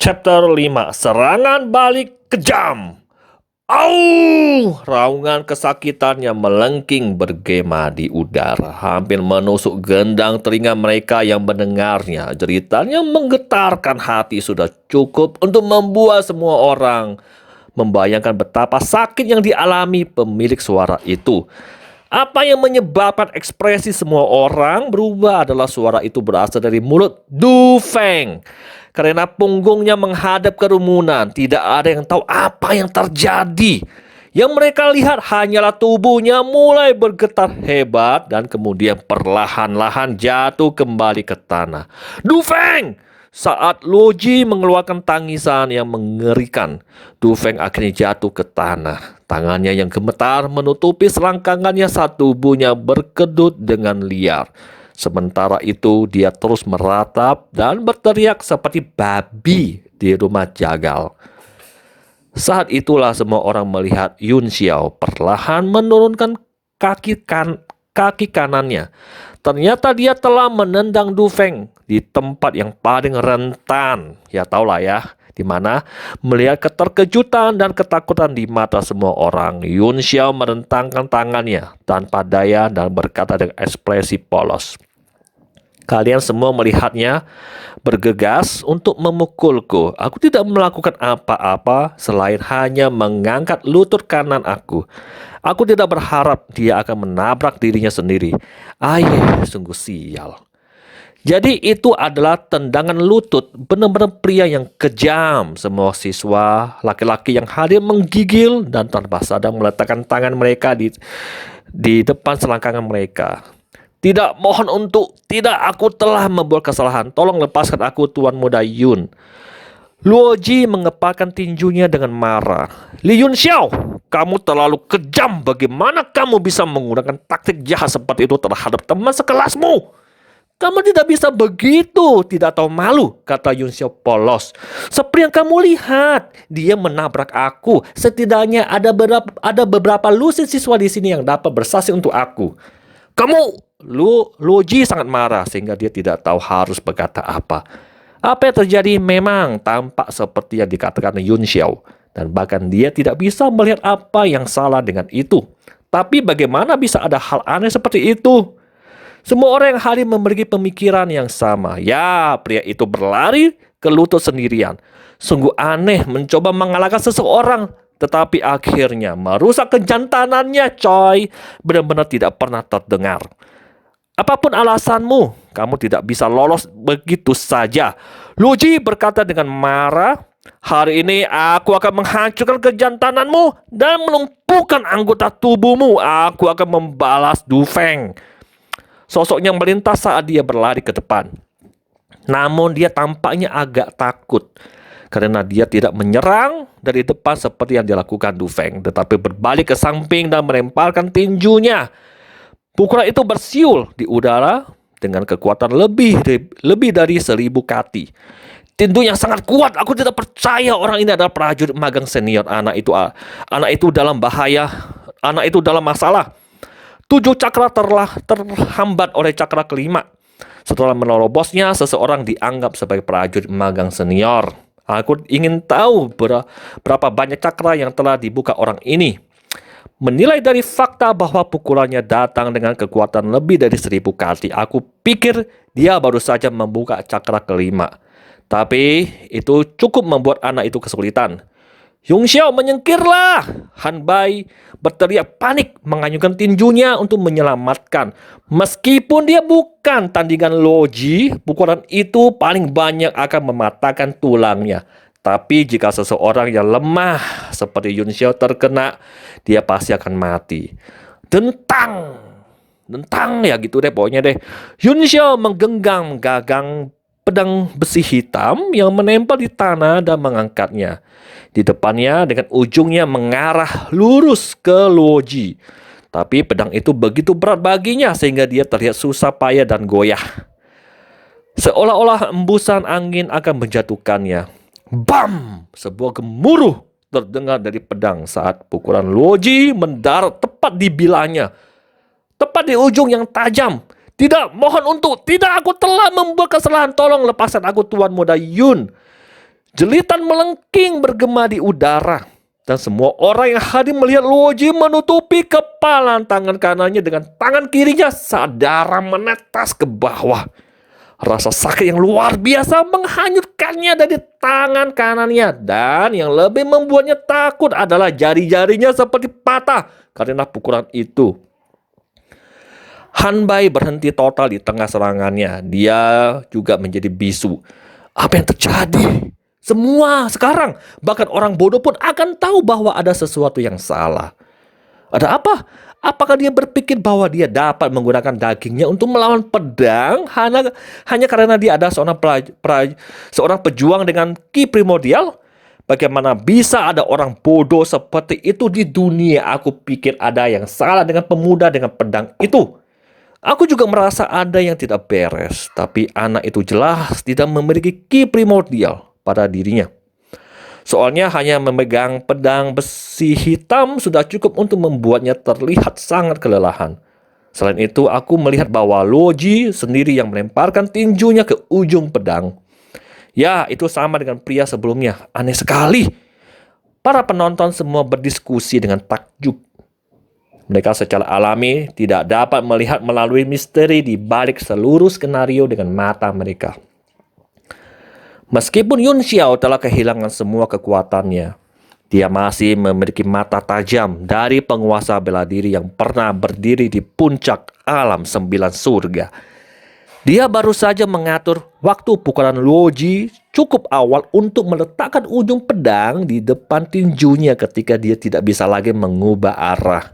Chapter 5, Serangan Balik Kejam. Au! Raungan kesakitannya melengking bergema di udara, hampir menusuk gendang telinga mereka yang mendengarnya. Jeritanya menggetarkan hati sudah cukup untuk membuat semua orang membayangkan betapa sakit yang dialami pemilik suara itu. Apa yang menyebabkan ekspresi semua orang berubah adalah suara itu berasal dari mulut Du Feng. Karena punggungnya menghadap kerumunan, tidak ada yang tahu apa yang terjadi. Yang mereka lihat hanyalah tubuhnya mulai bergetar hebat dan kemudian perlahan-lahan jatuh kembali ke tanah. Du Feng! Saat Luoji mengeluarkan tangisan yang mengerikan, Du Feng akhirnya jatuh ke tanah. Tangannya yang gemetar menutupi selangkangannya saat tubuhnya berkedut dengan liar. Sementara itu dia terus meratap dan berteriak seperti babi di rumah jagal. Saat itulah semua orang melihat Yun Xiao perlahan menurunkan kaki kanannya. Ternyata dia telah menendang Du Feng di tempat yang paling rentan. Ya tahulah ya, di mana melihat keterkejutan dan ketakutan di mata semua orang, Yun Xiao merentangkan tangannya tanpa daya dan berkata dengan ekspresi polos. Kalian semua melihatnya bergegas untuk memukulku. Aku tidak melakukan apa-apa selain hanya mengangkat lutut kanan aku. Aku tidak berharap dia akan menabrak dirinya sendiri. Sungguh sial. Jadi itu adalah tendangan lutut, benar-benar pria yang kejam. Semua siswa laki-laki yang hadir menggigil dan tanpa sadar meletakkan tangan mereka di depan selangkangan mereka. Tidak, mohon untuk, tidak, aku telah membuat kesalahan. Tolong lepaskan aku, Tuan Muda Yun. Luoji mengepalkan tinjunya dengan marah. Li Yun Xiao, kamu terlalu kejam. Bagaimana kamu bisa menggunakan taktik jahat seperti itu terhadap teman sekelasmu? Kamu tidak bisa begitu, tidak tahu malu, kata Yun Xiao polos. Seperti yang kamu lihat, dia menabrak aku. Setidaknya ada beberapa lusin siswa di sini yang dapat bersaksi untuk aku. Luoji sangat marah sehingga dia tidak tahu harus berkata apa. Apa yang terjadi memang tampak seperti yang dikatakan Yun Xiao. Dan bahkan dia tidak bisa melihat apa yang salah dengan itu. Tapi bagaimana bisa ada hal aneh seperti itu? Semua orang yang hadir memiliki pemikiran yang sama. Ya, pria itu berlari ke lutut sendirian. Sungguh aneh mencoba mengalahkan seseorang, tetapi akhirnya merusak kejantanannya, coy. Benar-benar tidak pernah terdengar. Apapun alasanmu, kamu tidak bisa lolos begitu saja. Luoji berkata dengan marah, hari ini aku akan menghancurkan kejantananmu dan melumpuhkan anggota tubuhmu. Aku akan membalas Du Feng. Sosoknya melintas saat dia berlari ke depan. Namun dia tampaknya agak takut karena dia tidak menyerang dari depan seperti yang dilakukan Du Feng, tetapi berbalik ke samping dan melemparkan tinjunya. Pukulan itu bersiul di udara dengan kekuatan lebih dari 1000 kati. Tinju yang sangat kuat. Aku tidak percaya orang ini adalah prajurit magang senior. Anak itu dalam bahaya. Anak itu dalam masalah. 7 cakra telah terhambat oleh cakra kelima. Setelah menerobosnya, seseorang dianggap sebagai prajurit magang senior. Aku ingin tahu berapa banyak cakra yang telah dibuka orang ini. Menilai dari fakta bahwa pukulannya datang dengan kekuatan lebih dari 1000 kali, aku pikir dia baru saja membuka cakra kelima. Tapi itu cukup membuat anak itu kesulitan. Yun Xiao, menyingkirlah! Han Bai berteriak panik mengayunkan tinjunya untuk menyelamatkan. Meskipun dia bukan tandingan Luoji, pukulan itu paling banyak akan mematahkan tulangnya. Tapi jika seseorang yang lemah seperti Yun Xiao terkena, dia pasti akan mati. Dentang ya gitu deh pokoknya deh. Yun Xiao menggenggam gagang pedang besi hitam yang menempel di tanah dan mengangkatnya. Di depannya dengan ujungnya mengarah lurus ke Luoji. Tapi pedang itu begitu berat baginya sehingga dia terlihat susah payah dan goyah. Seolah-olah embusan angin akan menjatuhkannya. Bam! Sebuah gemuruh terdengar dari pedang saat pukulan Luoji mendarat tepat di bilanya. Tepat di ujung yang tajam. Tidak, mohon untuk, tidak, aku telah membuat kesalahan. Tolong lepaskan aku, Tuan Muda Yun. Jelitan melengking bergema di udara. Dan semua orang yang hadir melihat Luoji menutupi kepala tangan kanannya dengan tangan kirinya saat darah menetes ke bawah. Rasa sakit yang luar biasa menghanyutkannya dari tangan kanannya. Dan yang lebih membuatnya takut adalah jari-jarinya seperti patah karena pukulan itu. Han Bai berhenti total di tengah serangannya. Dia juga menjadi bisu. Apa yang terjadi? Semua sekarang, bahkan orang bodoh pun akan tahu bahwa ada sesuatu yang salah. Ada apa? Apakah dia berpikir bahwa dia dapat menggunakan dagingnya untuk melawan pedang hanya karena dia adalah seorang pejuang dengan ki primordial? Bagaimana bisa ada orang bodoh seperti itu di dunia? Aku pikir ada yang salah dengan pemuda dengan pedang itu. Aku juga merasa ada yang tidak beres, tapi anak itu jelas tidak memiliki ki primordial pada dirinya. Soalnya hanya memegang pedang besi hitam sudah cukup untuk membuatnya terlihat sangat kelelahan. Selain itu, aku melihat bahwa Luoji sendiri yang melemparkan tinjunya ke ujung pedang. Ya, itu sama dengan pria sebelumnya. Aneh sekali. Para penonton semua berdiskusi dengan takjub. Mereka secara alami tidak dapat melihat melalui misteri di balik seluruh skenario dengan mata mereka. Meskipun Yun Xiao telah kehilangan semua kekuatannya, dia masih memiliki mata tajam dari penguasa bela diri yang pernah berdiri di puncak alam 9 surga. Dia baru saja mengatur waktu pukulan Luoji cukup awal untuk meletakkan ujung pedang di depan tinjunya ketika dia tidak bisa lagi mengubah arah.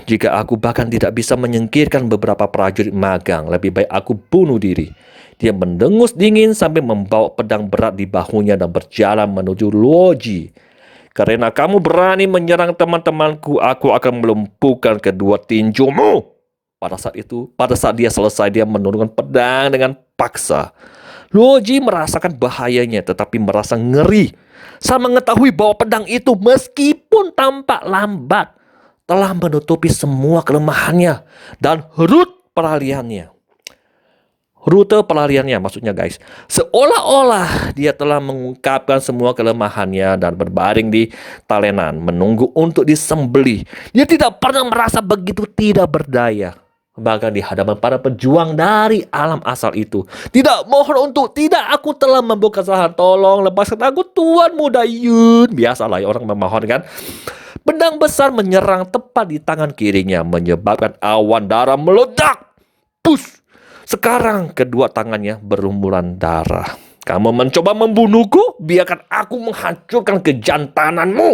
Jika aku bahkan tidak bisa menyingkirkan beberapa prajurit magang, lebih baik aku bunuh diri. Dia mendengus dingin sambil membawa pedang berat di bahunya dan berjalan menuju Luoji. Karena kamu berani menyerang teman-temanku, aku akan melumpuhkan kedua tinjumu. Pada saat dia selesai, dia menurunkan pedang dengan paksa. Luoji merasakan bahayanya tetapi merasa ngeri. Saat mengetahui bahwa pedang itu meskipun tampak lambat, telah menutupi semua kelemahannya dan rute pelariannya maksudnya guys. Seolah-olah dia telah mengungkapkan semua kelemahannya dan berbaring di talenan menunggu untuk disembelih. Dia tidak pernah merasa begitu tidak berdaya. Bahkan di hadapan para pejuang dari alam asal itu. Tidak, mohon untuk tidak, aku telah membuat kesalahan. Tolong lepaskan aku, Tuan Muda Yun. Biasalah orang memohon kan. Pedang besar menyerang tepat di tangan kirinya, menyebabkan awan darah meledak. Push! Sekarang kedua tangannya berlumuran darah. Kamu mencoba membunuhku? Biarkan aku menghancurkan kejantananmu.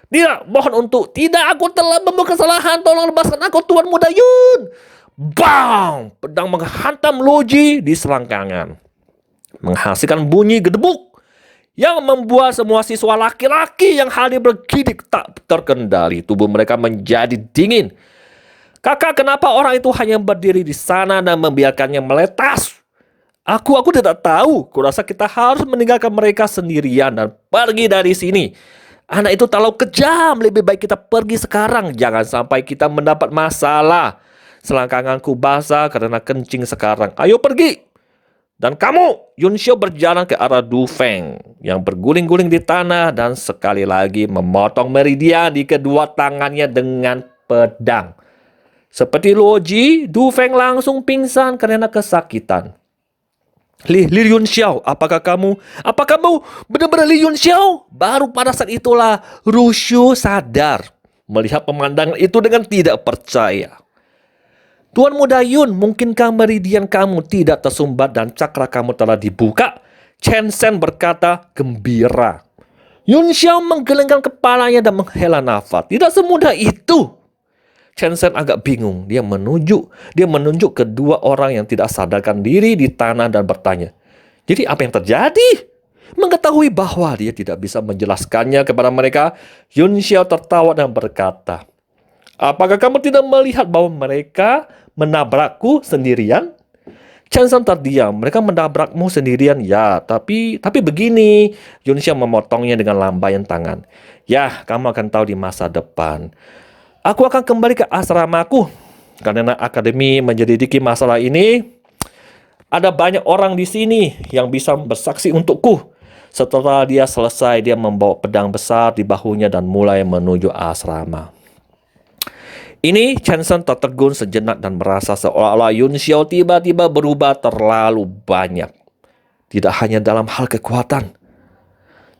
Tidak, mohon untuk tidak, aku telah membuat kesalahan. Tolong lepaskan aku, Tuan Muda Yun. Bang! Pedang menghantam Luoji di selangkangan, menghasilkan bunyi gedebuk yang membuat semua siswa laki-laki yang hadir bergidik tak terkendali. Tubuh mereka menjadi dingin. Kakak, kenapa orang itu hanya berdiri di sana dan membiarkannya meletas? Aku tidak tahu. Kurasa kita harus meninggalkan mereka sendirian dan pergi dari sini. Anak itu terlalu kejam. Lebih baik kita pergi sekarang. Jangan sampai kita mendapat masalah. Selangkanganku basah karena kencing sekarang. Ayo pergi. Dan kamu, Yun Xiao berjalan ke arah Du Feng yang berguling-guling di tanah dan sekali lagi memotong meridian di kedua tangannya dengan pedang. Seperti Luoji, Du Feng langsung pingsan karena kesakitan. Li Yun Xiao, apakah kamu benar-benar Li Yun Xiao? Baru pada saat itulah Rushu sadar melihat pemandangan itu dengan tidak percaya. Tuan Muda Yun, mungkinkah meridian kamu tidak tersumbat dan cakra kamu telah dibuka? Chen Sen berkata gembira. Yun Xiao menggelengkan kepalanya dan menghela nafas. Tidak semudah itu. Chen Sen agak bingung. Dia menunjuk kedua orang yang tidak sadarkan diri di tanah dan bertanya, jadi apa yang terjadi? Mengetahui bahwa dia tidak bisa menjelaskannya kepada mereka, Yun Xiao tertawa dan berkata, apakah kamu tidak melihat bahwa mereka menabrakku sendirian? Chen Sen terdiam. Mereka menabrakmu sendirian? Ya, tapi begini. Yun Xiao memotongnya dengan lambaian tangan. Ya, kamu akan tahu di masa depan. Aku akan kembali ke asramaku. Karena akademi menyelidiki masalah ini, Ada banyak orang di sini yang bisa bersaksi untukku. Setelah dia selesai, dia membawa pedang besar di bahunya dan mulai menuju asrama. Ini Chen Sheng tertegun sejenak dan merasa seolah-olah Yun Xiao tiba-tiba berubah terlalu banyak. Tidak hanya dalam hal kekuatan,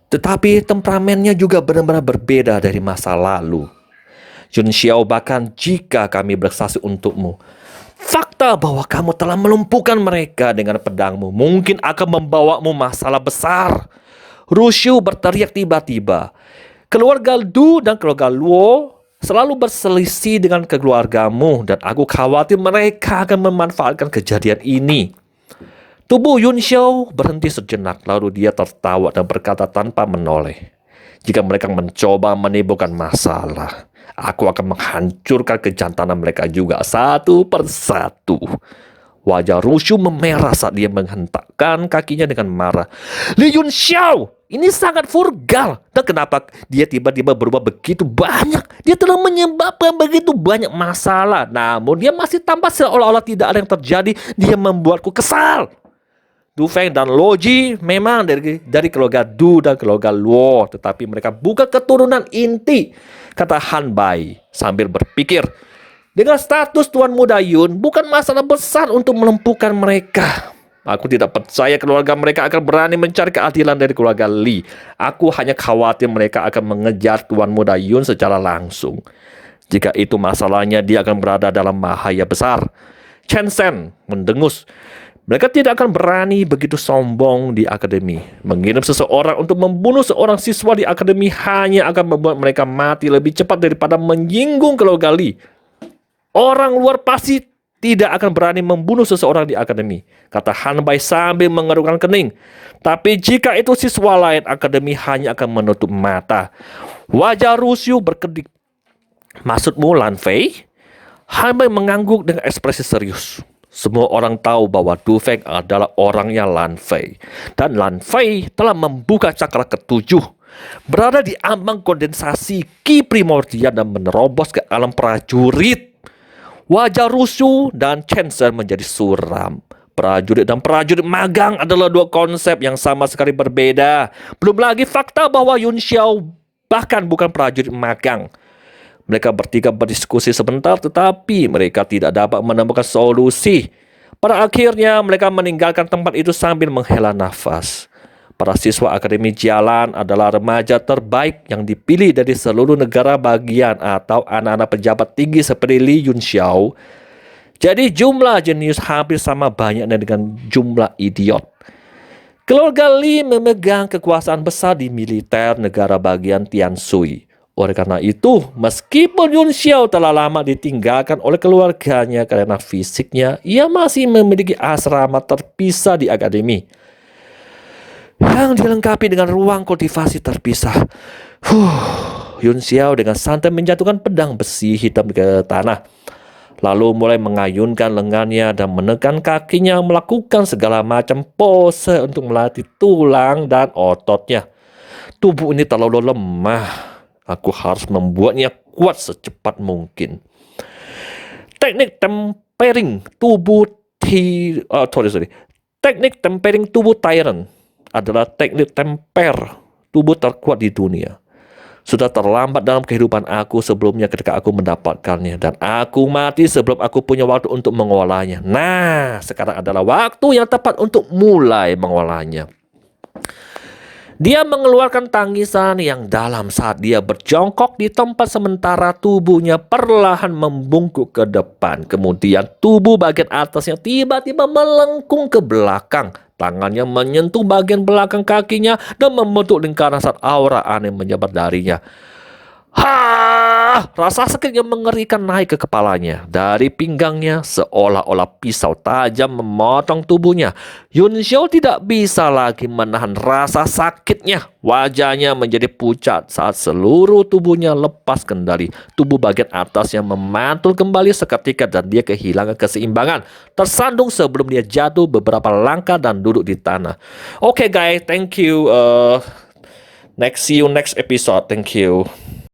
tetapi temperamennya juga benar-benar berbeda dari masa lalu. Yun Xiao, bahkan jika kami bersaksi untukmu, fakta bahwa kamu telah melumpuhkan mereka dengan pedangmu mungkin akan membawamu masalah besar. Rushu berteriak tiba-tiba. Keluarga Du dan keluarga Luo selalu berselisih dengan keluargamu dan aku khawatir mereka akan memanfaatkan kejadian ini. Tubuh Yun Xiao berhenti sejenak, lalu dia tertawa dan berkata tanpa menoleh. Jika mereka mencoba menimbulkan masalah, aku akan menghancurkan kejantanan mereka juga satu persatu. Wajah Rushu memerah saat dia menghentakkan kakinya dengan marah. Li Yun Xiao, ini sangat vulgar. Dan kenapa dia tiba-tiba berubah begitu banyak? Dia telah menyebabkan begitu banyak masalah. Namun dia masih tampak seolah-olah tidak ada yang terjadi. Dia membuatku kesal. Du Feng dan Loji memang dari keluarga Du dan keluarga Luo, tetapi mereka bukan keturunan inti, kata Han Bai sambil berpikir. Dengan status Tuan Muda Yun, bukan masalah besar untuk melumpuhkan mereka. Aku tidak percaya keluarga mereka akan berani mencari keadilan dari keluarga Li. Aku hanya khawatir mereka akan mengejar Tuan Muda Yun secara langsung. Jika itu masalahnya, dia akan berada dalam bahaya besar. Chen Sheng mendengus. Mereka tidak akan berani begitu sombong di akademi. Mengirim seseorang untuk membunuh seorang siswa di akademi hanya akan membuat mereka mati lebih cepat daripada menyinggung keluarga Li. Orang luar pasti tidak akan berani membunuh seseorang di akademi, kata Han Bai sambil mengerutkan kening. Tapi jika itu siswa lain, akademi hanya akan menutup mata. Wajah Rushu berkedip. Maksudmu Lan Fei? Han Bai mengangguk dengan ekspresi serius. Semua orang tahu bahwa Du Feng adalah orangnya Lan Fei. Dan Lan Fei telah membuka cakra ketujuh, berada di ambang kondensasi ki primordial dan menerobos ke alam prajurit. Wajah Rushu dan Chen Sheng menjadi suram. Prajurit dan prajurit magang adalah dua konsep yang sama sekali berbeda. Belum lagi fakta bahwa Yun Xiao bahkan bukan prajurit magang. Mereka bertiga berdiskusi sebentar, tetapi mereka tidak dapat menemukan solusi. Pada akhirnya, mereka meninggalkan tempat itu sambil menghela nafas. Para siswa Akademi Jialan adalah remaja terbaik yang dipilih dari seluruh negara bagian atau anak-anak pejabat tinggi seperti Li Yun Xiao. Jadi jumlah jenius hampir sama banyaknya dengan jumlah idiot. Keluarga Li memegang kekuasaan besar di militer negara bagian Tianshui. Oleh karena itu, meskipun Yun Xiao telah lama ditinggalkan oleh keluarganya karena fisiknya, ia masih memiliki asrama terpisah di akademi yang dilengkapi dengan ruang kultivasi terpisah. Yun Xiao dengan santai menjatuhkan pedang besi hitam ke tanah, lalu mulai mengayunkan lengannya dan menekan kakinya, melakukan segala macam pose untuk melatih tulang dan ototnya. Tubuh ini terlalu lemah. Aku harus membuatnya kuat secepat mungkin. Teknik tempering tubuh Teknik tempering tubuh Tyrant adalah teknik temper tubuh terkuat di dunia. Sudah terlambat dalam kehidupan aku sebelumnya ketika aku mendapatkannya, dan aku mati sebelum aku punya waktu untuk mengolahnya. Nah, sekarang adalah waktu yang tepat untuk mulai mengolahnya. Dia mengeluarkan tangisan yang dalam saat dia berjongkok di tempat, sementara tubuhnya perlahan membungkuk ke depan. Kemudian tubuh bagian atasnya tiba-tiba melengkung ke belakang. Tangannya menyentuh bagian belakang kakinya dan membentuk lingkaran saat aura aneh menyebar darinya. Rasa sakit yang mengerikan naik ke kepalanya. Dari pinggangnya seolah-olah pisau tajam memotong tubuhnya. Yun Xiao tidak bisa lagi menahan rasa sakitnya. Wajahnya menjadi pucat saat seluruh tubuhnya lepas kendali. Tubuh bagian atasnya memantul kembali seketika dan dia kehilangan keseimbangan. Tersandung sebelum dia jatuh beberapa langkah dan duduk di tanah. Okay guys, thank you. See you next episode. Thank you.